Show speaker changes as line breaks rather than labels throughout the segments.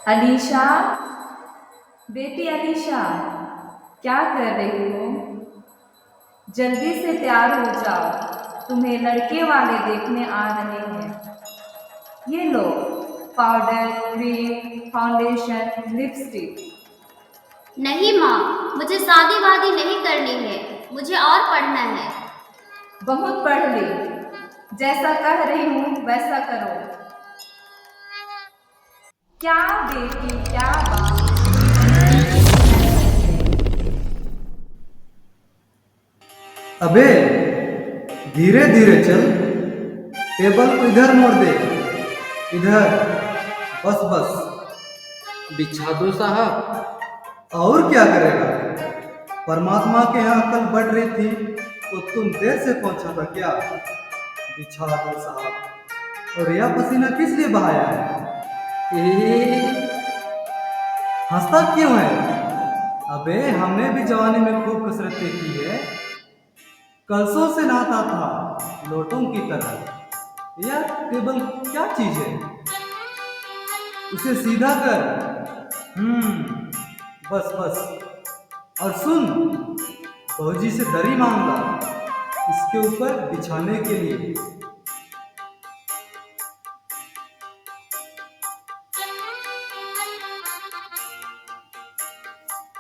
अलीशा, बेटी अलीशा, क्या कर रही हो? जल्दी से तैयार हो जाओ, तुम्हें लड़के वाले देखने आ रहे हैं। ये लो, पाउडर, क्रीम, फाउंडेशन, लिपस्टिक।
नहीं माँ, मुझे शादी वादी नहीं करनी है। मुझे और पढ़ना है।
बहुत पढ़ ली, जैसा कह रही हूँ वैसा करो। क्या बेटी, क्या बात,
अबे धीरे धीरे चल। टेबल को इधर मोड़ दे। इधर। बस बस।
बिछा दो साहब।
और क्या करेगा? परमात्मा के यहाँ कल बढ़ रही थी तो तुम देर से पहुंचा था क्या? बिछा दो साहब। और यह पसीना किस लिए बहाया है? हंसता क्यों है? अबे हमने भी जवानी में खूब कसरतें की है। कलसों से नहाता था लोटों की तरह। यह टेबल क्या चीज है? उसे सीधा कर। बस बस। और सुन, फौजी से दरी मांग ला इसके ऊपर बिछाने के लिए।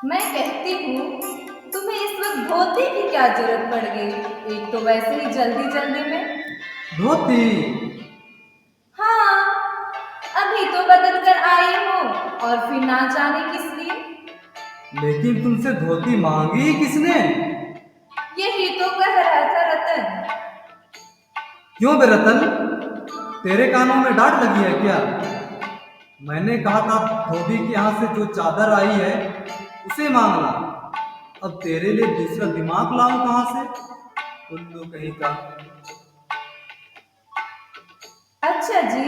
मैं कहती हूँ तुम्हें इस वक्त धोती की क्या जरूरत पड़ गई? एक तो वैसे ही जल्दी जल्दी में।
धोती?
हाँ, अभी तो बदल कर आई हो और फिर ना जाने किस लिए।
लेकिन तुमसे धोती मांगी किसने?
यही तो कह रहा था रतन।
क्यों बे रतन? तेरे कानों में डांट लगी है क्या? मैंने कहा था धोबी के यहाँ से जो चादर आई है उसे मांगना। अब तेरे लिए दूसरा दिमाग लाऊं कहां से? उल्लू कहीं का।
अच्छा जी,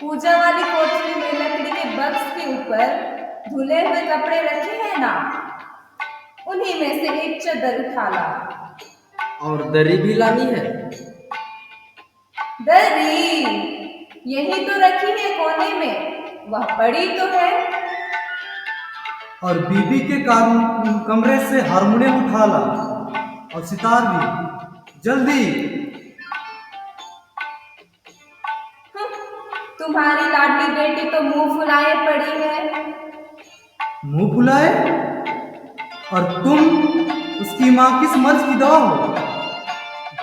पूजा वाली कोठरी में लकड़ी के बक्स के ऊपर धुले हुए कपड़े रखे हैं ना, उन्हीं में से एक चादर उठा ला।
और दरी भी लानी है।
दरी यही तो रखी है कोने में, वह पड़ी तो है।
और बीबी के कमरे से हारमोनियम उठा ला और सितार भी, जल्दी।
तुम्हारी लाडली बेटी तो मुंह फुलाए पड़ी है।
मुंह फुलाए? और तुम उसकी माँ किस मर्ज की दवा हो?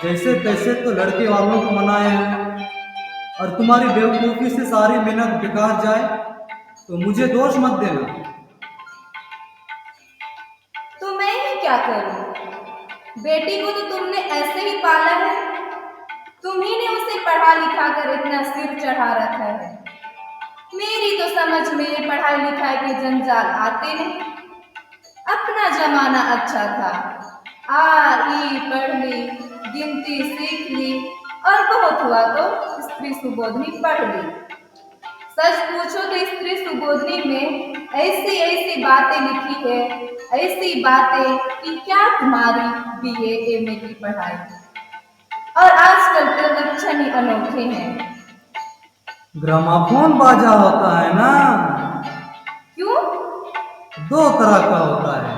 जैसे तैसे तो लड़के वालों को मनाए हैं और तुम्हारी बेवकूफी से सारी मेहनत बेकार जाए तो मुझे दोष मत देना।
तो मैं ही क्या करूं? बेटी को तो तुमने ऐसे ही पाला है। तुम्ही ने उसे पढ़ा लिखा कर इतना सिर चढ़ा रखा है। मेरी तो समझ में पढ़ाई लिखाई के जंजाल आते नहीं। अपना जमाना अच्छा था, आ ई पढ़ ली, गिनती सीख ली और बहुत हुआ तो स्त्री सुबोधनी पढ़ ली। सच पूछो तो स्त्री सुबोधनी में ऐसी ऐसी बातें लिखी है, ऐसी बातें कि क्या तुम्हारी बीए एमए की पढ़ाई। और आजकल के लक्षण ही अनोखे हैं।
ग्रामाफोन बाजा होता है ना?
क्यों?
दो तरह का होता है।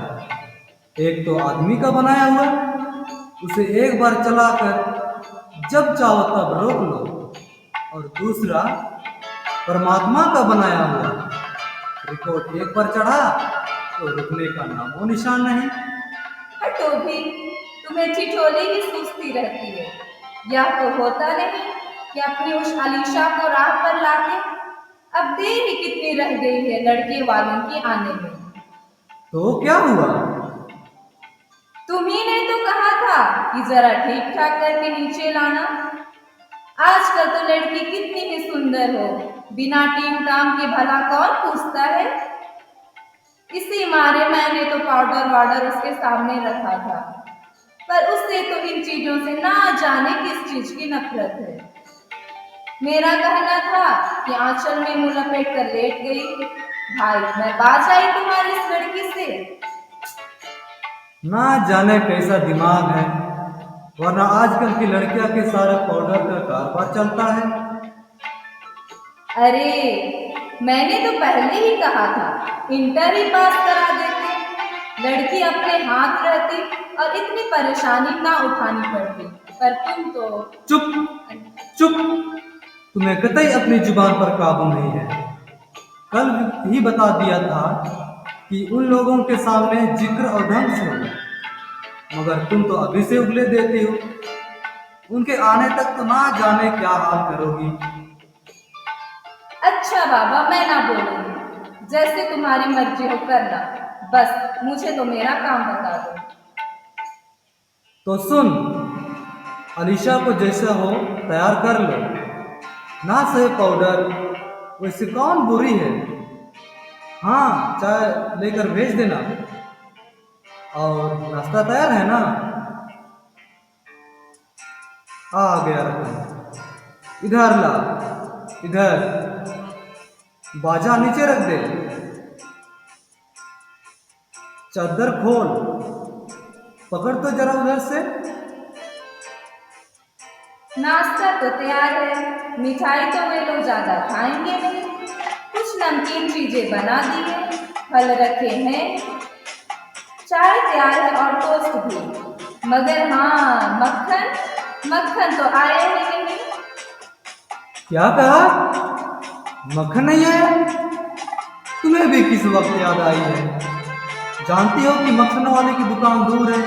एक तो आदमी का बनाया हुआ, उसे एक बार चलाकर जब चाहो तब रोक लो। और दूसरा परमात्मा का बनाया हुआ, रिकॉर्ड एक बार चढ़ा तो रुकने का नामो निशान नहीं।
हटो भी, तुम्हें ठिठोली ही सूझती रहती है। यह तो होता नहीं कि अपनी उस अलीशा को राह पर लाते। अब देर ही कितनी रह गई है लड़के वालों के आने में।
तो क्या हुआ?
तुम्ही ने तो कहा था कि जरा ठीक ठाक करके नीचे लाना। आजकल तो लड़की कितनी ही सुंदर हो, बिना टीम टाम के भला कौन पूछता है। इसी मारे मैंने तो पाउडर वाउडर उसके सामने रखा था, पर उससे तो इन चीजों से ना जाने किस चीज की नफरत है। मेरा कहना था कि आंचल में मुंह लपेट कर लेट गई। भाई मैं बाज आई तुम्हारी इस लड़की से।
ना जाने कैसा दिमाग है, वरना आजकल की लड़कियां के सारे पाउडर का कारोबार चलता है।
अरे मैंने तो पहले ही कहा था, इंटर ही पास करा देते, लड़की अपने हाथ रहती और इतनी परेशानी ना उठानी पड़ती। पर तुम तो
चुप चुप, तुम्हें कतई अपनी जुबान पर काबू नहीं है। कल ही बता दिया था कि उन लोगों के सामने जिक्र और ढंग से हो, मगर तुम तो अभी से उगले देती हो। उनके आने तक तो ना जाने क्या हाल करोगी।
अच्छा बाबा, मैं ना बोलूंगी, जैसे तुम्हारी मर्जी हो करना, बस मुझे तो मेरा काम बता दो।
तो सुन, अलीशा को जैसा हो तैयार कर लो। ना सही पाउडर, वैसे कौन बुरी है। हाँ, चाय लेकर भेज देना। और नाश्ता तैयार है ना? आ गया रतन, इधर ला, इधर। बाजा नीचे रख दे, चादर खोल, पकड़ तो जरा उधर से।
नाश्ता तो तैयार है, मिठाई तो वे लोग ज्यादा खाएंगे नहीं, कुछ नमकीन चीजें बना दी है, फल रखे हैं, चाय तैयार है और टोस्ट भी। मगर हाँ, मक्खन मक्खन तो आया ही नहीं।
क्या कहा? मक्खन नहीं है? तुम्हें भी किस वक्त याद आई है? जानती हो कि मक्खन वाले की दुकान दूर है,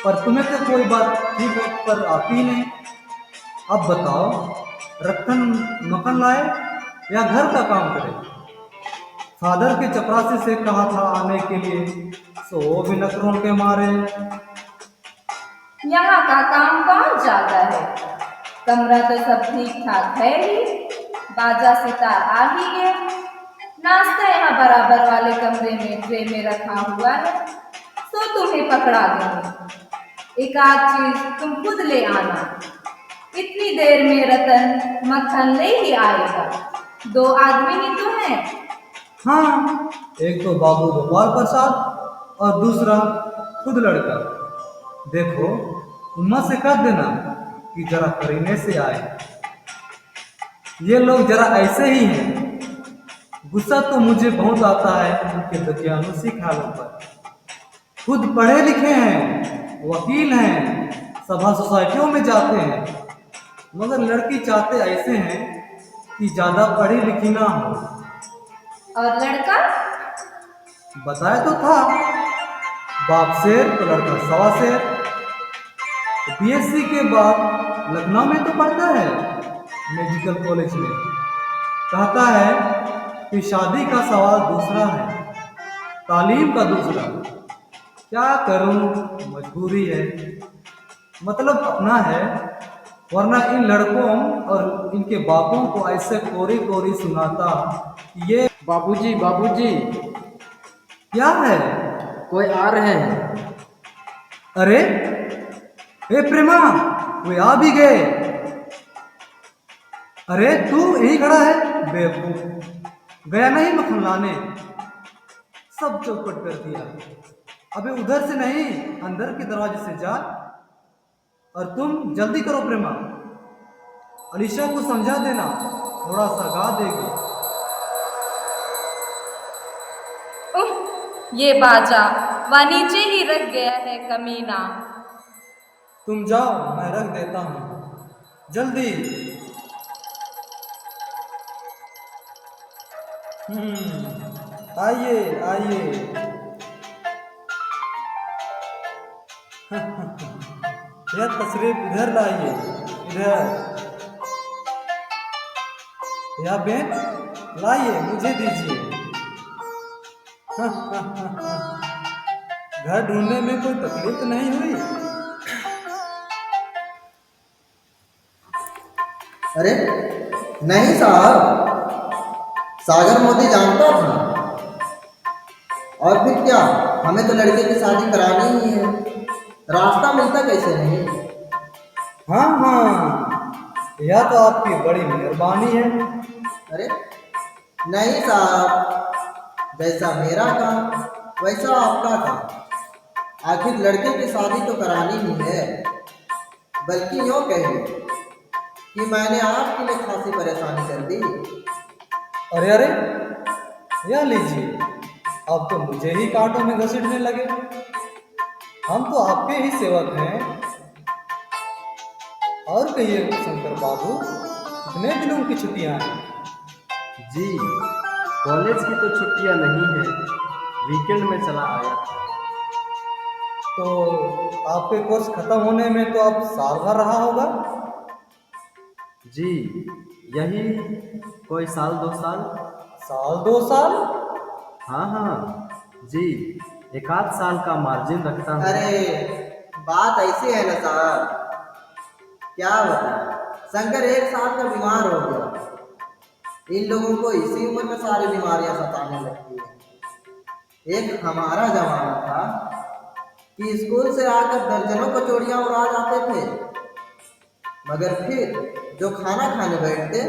पर तुम्हें तो कोई बात ठीक वक्त पर आती ही नहीं। अब बताओ, रतन मक्खन लाए या घर का काम करे? फादर के चपरासी से कहा था आने के लिए, सो वो भी नखरों के मारे।
यहाँ का काम कौन जाता है? कमरा तो सब ठीक ठाक है ही, बाजा सितार आ ही गया, नाश्ता यहाँ बराबर वाले कमरे में ट्रे में रखा हुआ है, सो तुम्हें पकड़ा देंगे। एक आध चीज तुम खुद ले आना। इतनी देर में रतन मक्खन ले ही आएगा, 2 आदमी ही तो हैं।
हाँ, एक तो बाबू गोपाल प्रसाद और दूसरा खुद लड़का। देखो, उम्मा से कह देना कि जरा करीने से आए। ये लोग जरा ऐसे ही हैं। गुस्सा तो मुझे बहुत आता है उनके दकियानुसी ख्यालों पर। खुद पढ़े लिखे हैं, वकील हैं, सभा सोसाइटियों में जाते हैं, मगर लड़की चाहते ऐसे हैं कि ज्यादा पढ़ी लिखी ना हो।
और लड़का?
बताया तो था, बाप शेर तो लड़का सवा शेर। बीएससी के बाद लखनऊ में तो पढ़ता है, मेडिकल कॉलेज में। कहता है कि शादी का सवाल दूसरा है, तालीम का दूसरा। क्या करूं, मजबूरी है। मतलब अपना है, वरना इन लड़कों और इनके बापों को ऐसे कोरी कोरी सुनाता कि ये।
बाबूजी बाबूजी,
क्या है?
कोई आ रहे हैं।
अरे ए प्रेमा, वे आ भी गए। अरे तू यही खड़ा है बेवकूफ, गया नहीं मक्खन लाने? सब चौपट कर दिया। अबे उधर से नहीं, अंदर के दरवाजे से जा। और तुम जल्दी करो प्रेमा, अलीशा को समझा देना, थोड़ा सा गा देगी।
ये बाजा वह नीचे ही रख गया है कमीना।
तुम जाओ, मैं रख देता हूँ, जल्दी। आइए आइए। यह तशरीफ इधर लाइए, इधर। यह बेन लाइए, मुझे दीजिए। घर ढूंढने में कोई तकलीफ तो नहीं हुई?
अरे नहीं साहब, सागर मोदी जानता था। और फिर क्या, हमें तो लड़के की शादी करानी ही है, रास्ता मिलता कैसे नहीं।
हाँ हाँ, यह तो आपकी बड़ी मेहरबानी है।
अरे नहीं साहब, जैसा मेरा काम वैसा आपका काम। आखिर लड़के की शादी तो करानी ही है। बल्कि यूँ कहिए कि मैंने आपके लिए खासी परेशानी कर दी।
अरे अरे, यह लीजिए। अब तो मुझे ही कांटों में घसीटने लगे। हम तो आपके ही सेवक हैं। और कहिए शंकर बाबू, कितने दिनों की छुट्टियां हैं?
जी, कॉलेज की तो छुट्टियां नहीं है, वीकेंड में चला आया था।
तो आपके कोर्स खत्म होने में तो अब साल भर रहा होगा।
जी, यही कोई साल 2 साल।
साल 2 साल?
हाँ हाँ जी, 1 आध साल का मार्जिन रखता हूँ।
अरे बात ऐसी है ना साहब, क्या बताएं, शंकर 1 साल का बीमार हो गया। इन लोगों को इसी उम्र में सारी बीमारियां सताने लगती है। एक हमारा जमाना था कि स्कूल से आकर दर्जनों कचौड़ियां उड़ा जाते थे, मगर फिर जो खाना खाने बैठते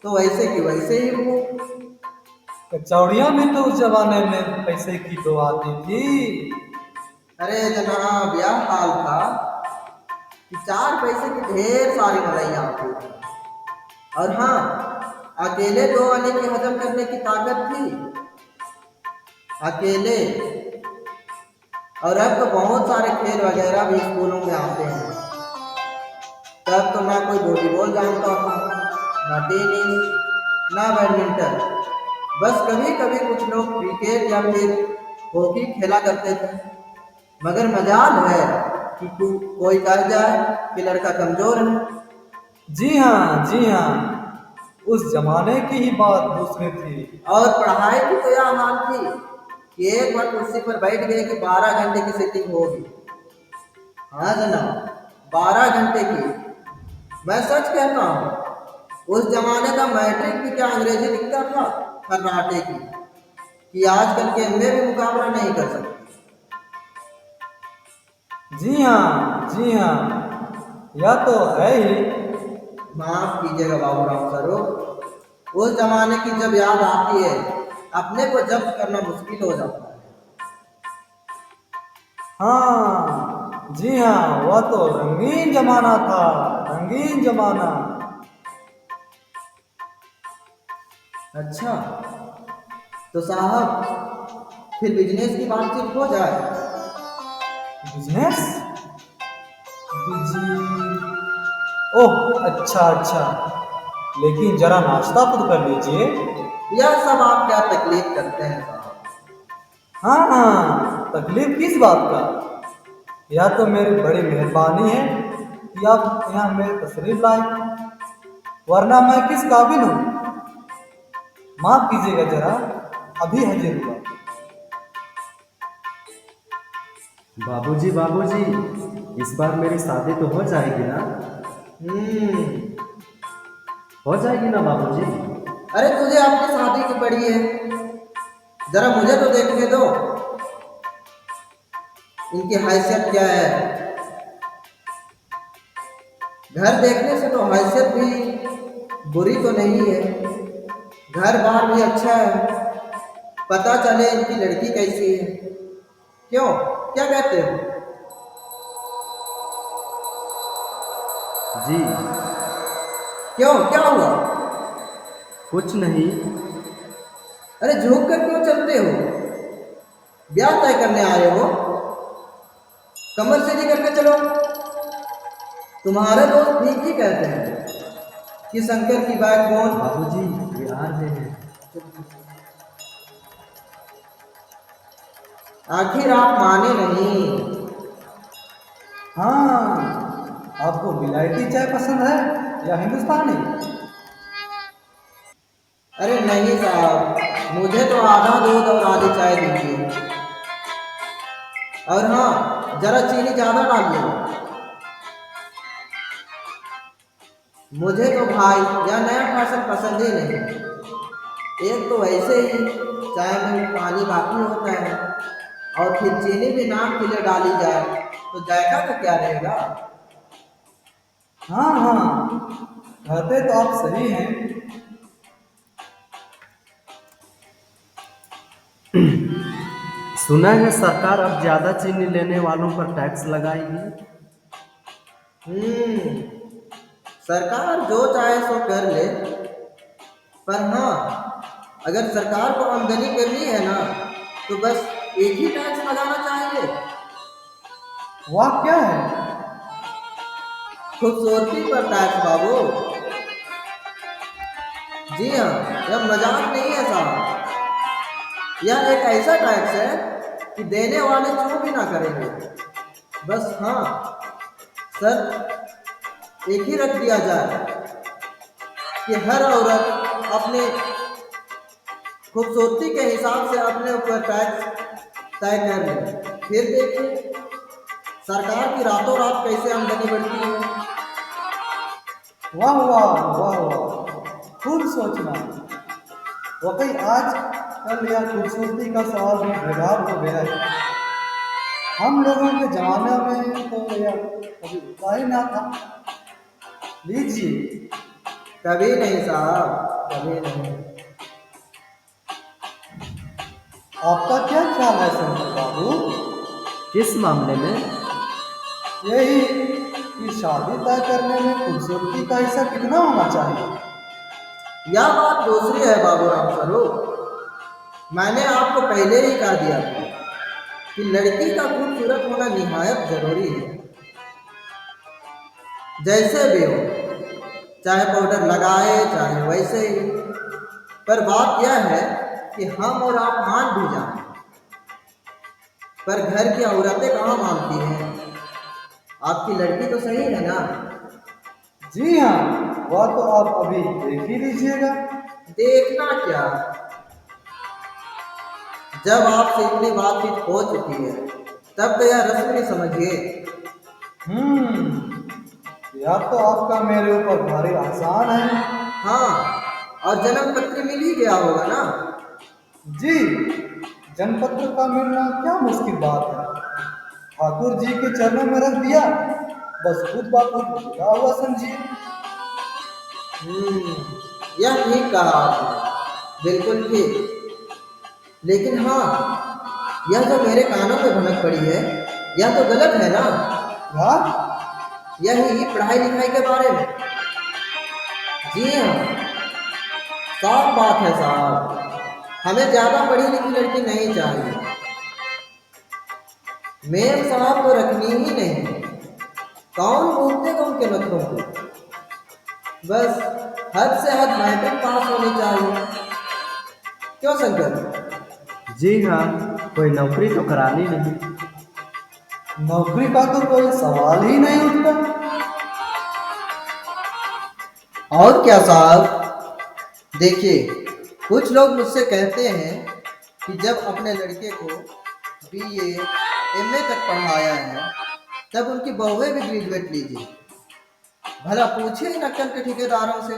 तो वैसे की वैसे ही वो।
कचौड़ियाँ भी तो उस जमाने में पैसे की तो आती थी।
अरे जनाब, यह हाल था कि 4 पैसे की ढेर सारी मलाइयाँ आती थी। और हाँ, अकेले 2 आने की हजम करने की ताकत थी, अकेले। और अब तो बहुत सारे खेल वगैरह भी स्कूलों में आते हैं। तब तो ना कोई वॉलीबॉल जानता था, ना टेनिस, ना बैडमिंटन। बस कभी कभी कुछ लोग क्रिकेट या फिर हॉकी खेला करते थे। मगर मजाल है कि कोई कह जाए कि लड़का कमजोर है।
जी हाँ, जी हाँ, उस जमाने की ही बात दूसरी थी।
और पढ़ाई की तो यह हाल थी कि एक बार कुर्सी पर बैठ गए कि 12 घंटे की सिटिंग होगी। हाँ जनाब, 12 घंटे की। मैं सच कहता हूँ, उस जमाने का मैट्रिक भी क्या अंग्रेजी लिखता था कर्नाटे की, कि आजकल के एमए भी मुकाबला नहीं कर सकते।
जी हाँ, जी हाँ, यह तो है ही।
माफ कीजिएगा बाबूराव सर, उस जमाने की जब याद आती है, अपने को जब्त करना मुश्किल हो जाता है।
हाँ, जी हाँ, वह तो रंगीन जमाना था, रंगीन जमाना।
अच्छा, तो साहब फिर बिजनेस की बातचीत हो जाए।
बिजनेस? बिजी? ओह, अच्छा अच्छा, लेकिन जरा नाश्ता तो कर लीजिए।
यह सब आप क्या तकलीफ करते हैं साहब?
हाँ हाँ, तकलीफ किस बात का? यह तो मेरी बड़ी मेहरबानी है कि आप यहाँ मेरी तशरीफ लाए, वरना मैं किस काबिल हूँ। माफ कीजिएगा, जरा अभी हाजिर हुआ।
बाबूजी बाबूजी, इस बार मेरी शादी तो हो जाएगी ना?
हम्म।
हो जाएगी ना बाबूजी?
अरे तुझे आपकी शादी की पड़ी है, जरा मुझे तो देखने दो, इनकी हैसियत क्या है। घर देखने से तो हैसियत भी बुरी तो नहीं है, घर बार भी अच्छा है, पता चले इनकी लड़की कैसी है। क्यों, क्या कहते हो?
जी,
क्यों, क्या हुआ?
कुछ नहीं।
अरे झुक कर क्यों चलते हो? ब्याह तय करने आए हो, कमर सीधी करके चलो। तुम्हारे दोस्त ठीक ही कहते हैं कि शंकर की बैकबोन।
बाबूजी, ये आ रहे हैं।
आखिर आप माने नहीं।
हाँ, आपको विलायती चाय पसंद है या हिंदुस्तानी?
अरे नहीं साहब, मुझे तो आधा दूध और आधी चाय दीजिए। और हाँ, जरा चीनी ज्यादा डालिए। मुझे तो भाई यह नया फैशन पसंद ही नहीं। एक तो वैसे ही चाय में पानी बाकी होता है, और फिर चीनी भी नाम के लिए डाली जाए तो जायका का क्या रहेगा।
हाँ हाँ, कहते तो आप सही हैं।
सुना है सरकार अब ज्यादा चीनी लेने वालों पर टैक्स लगाएगी।
सरकार जो चाहे सो कर ले, पर हाँ, अगर सरकार को आमदनी करनी है ना तो बस एक ही टैक्स लगाना चाहिए।
वह क्या है?
खूबसूरती पर टैक्स बाबू। जी हाँ, यह मजाक नहीं है साहब। यह एक ऐसा टैक्स है कि देने वाले चूक भी ना करेंगे। बस हाँ, सर एक ही रख दिया जाए कि हर औरत अपने खूबसूरती के हिसाब से अपने ऊपर टैक्स तय कर ले। फिर देखिए सरकार की रातों रात कैसे आमदनी बढ़ती है।
वाह वाह वाह वाह, खूब सोचना। वाकई आज कल यह खूबसूरती का सवाल भी बेकार हो गया है। हम लोगों के जमाने में तो यह कभी उठा ही ना था। लीजिए।
कभी नहीं साहब, कभी नहीं।
आपका क्या ख्याल है शंकर बाबू?
किस मामले में?
यही कि शादी तय करने में खूबसूरती का हिस्सा कितना होना चाहिए?
यह बात दूसरी है बाबूराम स्वरूप। मैंने आपको पहले ही कह दिया था कि लड़की का खूबसूरत होना निहायत जरूरी है। जैसे भी हो, चाहे पाउडर लगाए चाहे वैसे ही। पर बात यह है कि हम और आप मान भी जाएं, पर घर की औरतें कहाँ मानती हैं। आपकी लड़की तो सही है ना?
जी हाँ, वह तो आप अभी देख ही लीजिएगा।
देखना क्या, जब आपसे इतनी बातचीत हो चुकी है तब तो यह रस्म ही समझिए।
यह तो आपका मेरे ऊपर भारी आसान है।
हाँ, और जन्म पत्र मिल ही गया होगा ना?
जी, जनपत्र का मिलना क्या मुश्किल बात है। ठाकुर जी के चरणों में रख दिया, बस खुद ब खुद पूरा हुआ समझिए।
यह ठीक कहा आपने, बिल्कुल ठीक। लेकिन हाँ, यह जो मेरे कानों में भनक पड़ी है यह तो गलत है ना?
क्या?
यही पढ़ाई लिखाई के बारे में। जी हाँ, साफ बात है साहब, हमें ज्यादा पढ़ी लिखी लड़की नहीं चाहिए। मेम साहब तो रखनी ही नहीं। कौन बोलते उनके नखरों को। बस हद से हद मैट्रिक पास होनी चाहिए। क्यों शंकर?
जी हाँ, कोई नौकरी तो करानी नहीं।
नौकरी का तो कोई सवाल ही नहीं उठता।
और क्या साहब, देखिए कुछ लोग मुझसे कहते हैं कि जब अपने लड़के को बीए एमए तक पढ़ाया है तब उनकी बहुएं भी ग्रेजुएट लीजिए। भला पूछे इन अक्कल के ठेकेदारों से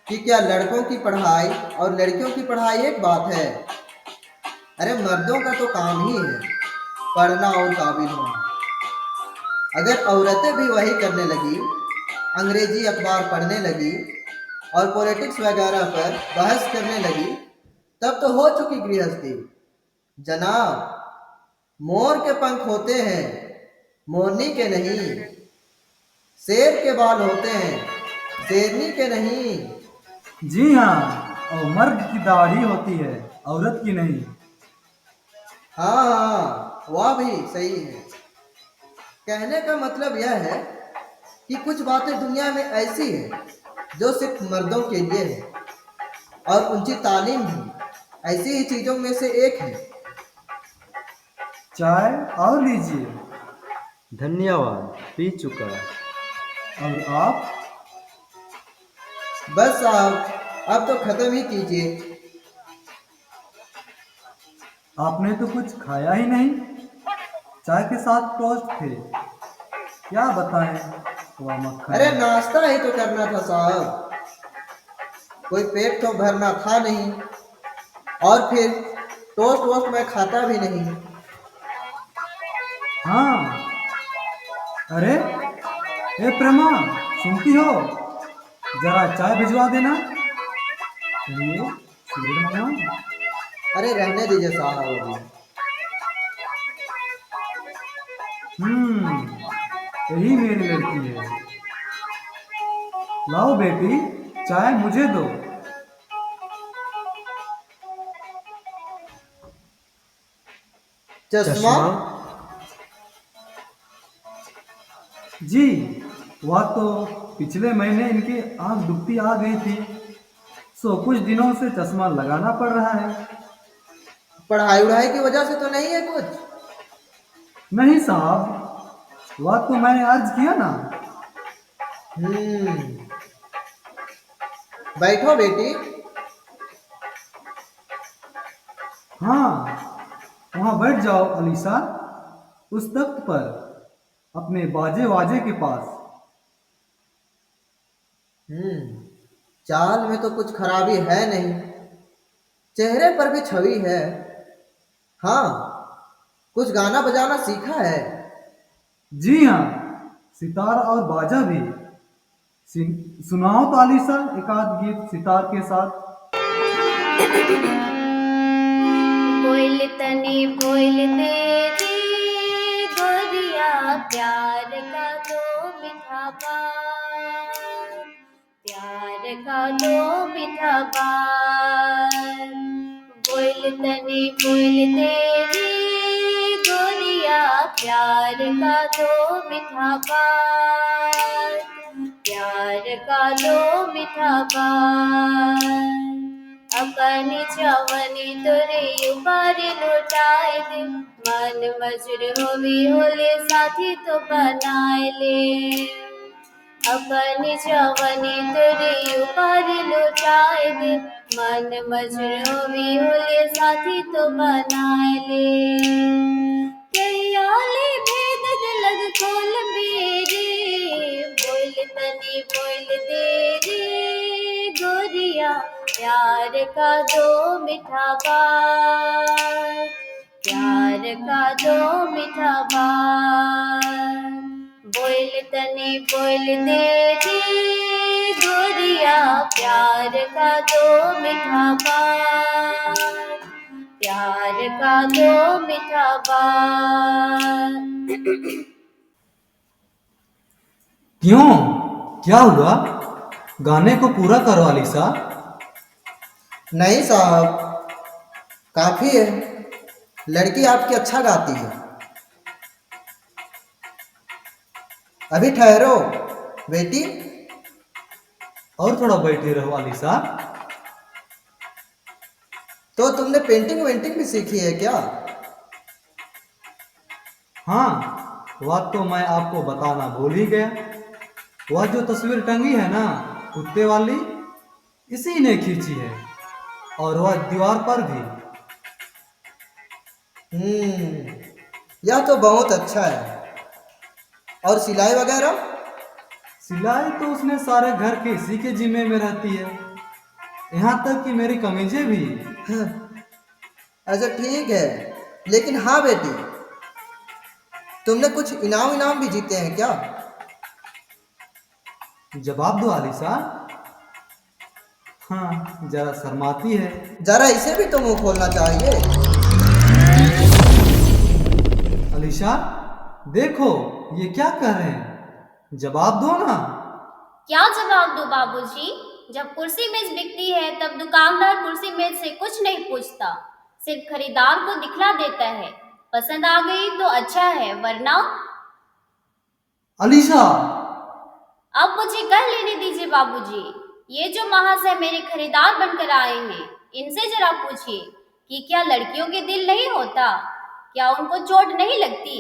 कि क्या लड़कों की पढ़ाई और लड़कियों की पढ़ाई एक बात है? अरे मर्दों का तो काम ही है पढ़ना और काबिल होना। अगर औरतें भी वही करने लगी, अंग्रेजी अखबार पढ़ने लगी और पॉलिटिक्स वगैरह पर बहस करने लगी, तब तो हो चुकी गृहस्थी। जनाब, मोर के पंख होते हैं, मोरनी के नहीं। शेर के बाल होते हैं, शेरनी के नहीं।
जी हाँ, और मर्द की दाढ़ी होती है, औरत की नहीं।
हाँ हाँ, वह भी सही है। कहने का मतलब यह है कि कुछ बातें दुनिया में ऐसी है जो सिर्फ मर्दों के लिए है, और उनकी तालीम भी ऐसी ही चीजों में से एक है।
चाय और लीजिए।
धन्यवाद, पी चुका।
और आप?
बस साहब, अब तो खत्म ही कीजिए।
आपने तो कुछ खाया ही नहीं। चाय के साथ टोस्ट थे, क्या बताएं। वह मक्खन।
अरे नाश्ता ही तो करना था साहब, कोई पेट तो भरना था नहीं, और फिर टोस्ट वोस्ट मैं खाता भी नहीं।
हाँ, अरे ए प्रेमा, सुनती हो? जरा चाय भिजवा देना। चलिए, सिगरेट मंगवाऊं?
अरे रहने दीजिए साहब अभी।
यही मेरी लड़की है। लाओ बेटी, चाय मुझे दो।
चश्मा?
जी, वह तो पिछले महीने इनकी आंख दुखती आ गई थी, सो कुछ दिनों से चश्मा लगाना पड़ रहा है।
पढ़ाई उढ़ाई की वजह से तो नहीं है कुछ?
नहीं साहब, वह तो मैंने अर्ज किया ना।
बैठो बेटी।
हाँ, वहाँ बैठ जाओ अलीसा, उस तख्त पर, अपने बाजे वाजे के पास।
चाल में तो कुछ खराबी है नहीं, चेहरे पर भी छवि है। हाँ, कुछ गाना बजाना सीखा है?
जी हाँ, सितार और बाजा भी। सुनाओ तो अलीसा एक आध गीत सितार के साथ।
बोल तनी बोल तेरी गोरिया प्यार का दो मीठा बात, प्यार का दो मीठा बात। बोल तनी बोल तेरी गोरिया प्यार का दो मीठा बात, प्यार का दो मीठा बात। अपनी जवानी तोरे ऊपर लौटाए दे, मन मजूर होवी होले साथी तो बनाए ले। अपनी जवानी तोरे ऊपर लौटाए दे, मन मजूर होवी होले साथी तो बनाए ले। कयाले भेद दिलक खोल मेरे, बोल तनी बोल दे रे गोरिया प्यार का दो मीठा बात, प्यार का दो मीठा बात। बोल तनी बोल दे रे गोरिया प्यार का दो मीठा बात, प्यार का दो मीठा बात।
क्यों, क्या हुआ? गाने को पूरा करो अलीसा।
नहीं साहब, काफी है। लड़की आपकी अच्छा गाती है। अभी ठहरो बेटी।
और थोड़ा बैठी रहो अलीसा।
तो तुमने पेंटिंग वेंटिंग भी सीखी है क्या?
हाँ, वह तो मैं आपको बताना भूल ही गया। वह जो तस्वीर टंगी है ना कुत्ते वाली, इसी ने खींची है, और वह दीवार पर भी।
यह तो बहुत अच्छा है। और सिलाई वगैरह?
सिलाई तो उसने सारे घर के इसी के जिम्मे में रहती है, यहाँ तक कि मेरी कमीजें भी।
अच्छा ठीक है, लेकिन हाँ बेटी, तुमने कुछ इनाम इनाम भी जीते हैं क्या?
जवाब दो अलीसा। हाँ, जरा शर्माती है।
जरा इसे भी तो मुंह खोलना चाहिए।
अलीशा, देखो ये क्या कर रहे हैं, जवाब दो ना।
क्या जवाब दो बाबूजी? जब कुर्सी मेज बिकती है तब दुकानदार कुर्सी मेज से कुछ नहीं पूछता, सिर्फ खरीदार को दिखला देता है। पसंद आ गई तो अच्छा है, वरना।
अलीशा,
अब मुझे कह लेने दीजिए बाबूजी। ये जो महाशय मेरे खरीदार बनकर आए हैं, इनसे जरा पूछिए कि क्या लड़कियों के दिल नहीं होता? क्या उनको चोट नहीं लगती?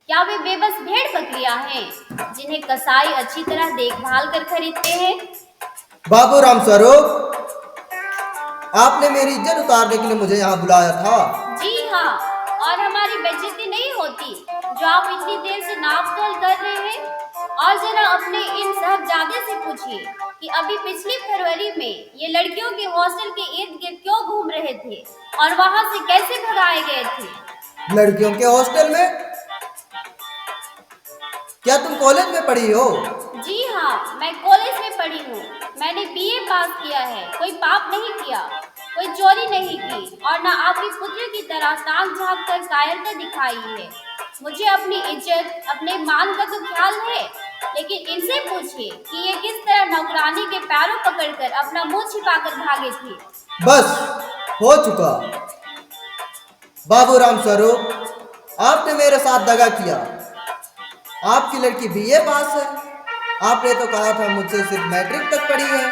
क्या वे बेबस भेड़ बकरियां हैं जिन्हें कसाई अच्छी तरह देखभाल कर खरीदते हैं?
बाबू राम स्वरूप, आपने मेरी इज्जत उतारने के लिए मुझे यहाँ बुलाया था।
जी हाँ, और हमारी बेइज्जती नहीं होती जो आप इतनी देर से नाप तोल कर रहे हैं। और जरा अपने इन साहबजादे से पूछिए कि अभी पिछली फरवरी में ये लड़कियों के हॉस्टल के इर्द गिर्द क्यों घूम रहे थे और वहां से कैसे भगाए गए थे।
लड़कियों के हॉस्टल में? क्या तुम कॉलेज में पढ़ी हो?
जी हाँ, मैं कॉलेज में पढ़ी हूँ। मैंने बीए पास किया है, कोई पाप नहीं किया, कोई चोरी नहीं की, और ना आपकी पुत्र की तरह नाक झाँक कर कायरता दिखाई है। मुझे अपनी इज्जत, अपने मान का तो ख्याल है, लेकिन इनसे पूछिए कि ये किस तरह नौकरानी के पैरों पकड़कर अपना मुंह छिपाकर भागे थे।
बस हो चुका। बाबू राम स्वरूप, आपने मेरे साथ दगा किया। आपकी लड़की बीए पास है, आपने तो कहा था मुझसे सिर्फ मैट्रिक तक पढ़ी है।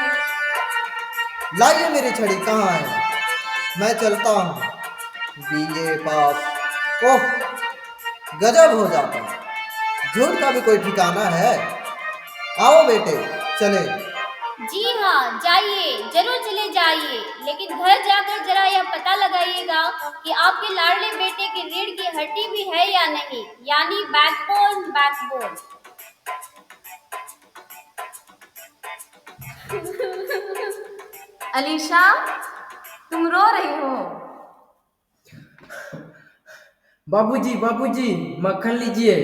लाइए मेरी छड़ी कहाँ है, मैं चलता हूँ। बीए पास, ओह गजब हो जाता। झूठ का भी कोई ठिकाना है। आओ बेटे चले।
जी हाँ, जाइए, जरूर चले जाइए, लेकिन घर जाकर जरा यह पता लगाइएगा कि आपके लाडले बेटे की रीढ़ की हड्डी भी है या नहीं, यानी बैकबोन। बैकबोन।
अलीशा, तुम रो रही हो?
बाबूजी, बाबूजी, मक्खन लीजिए।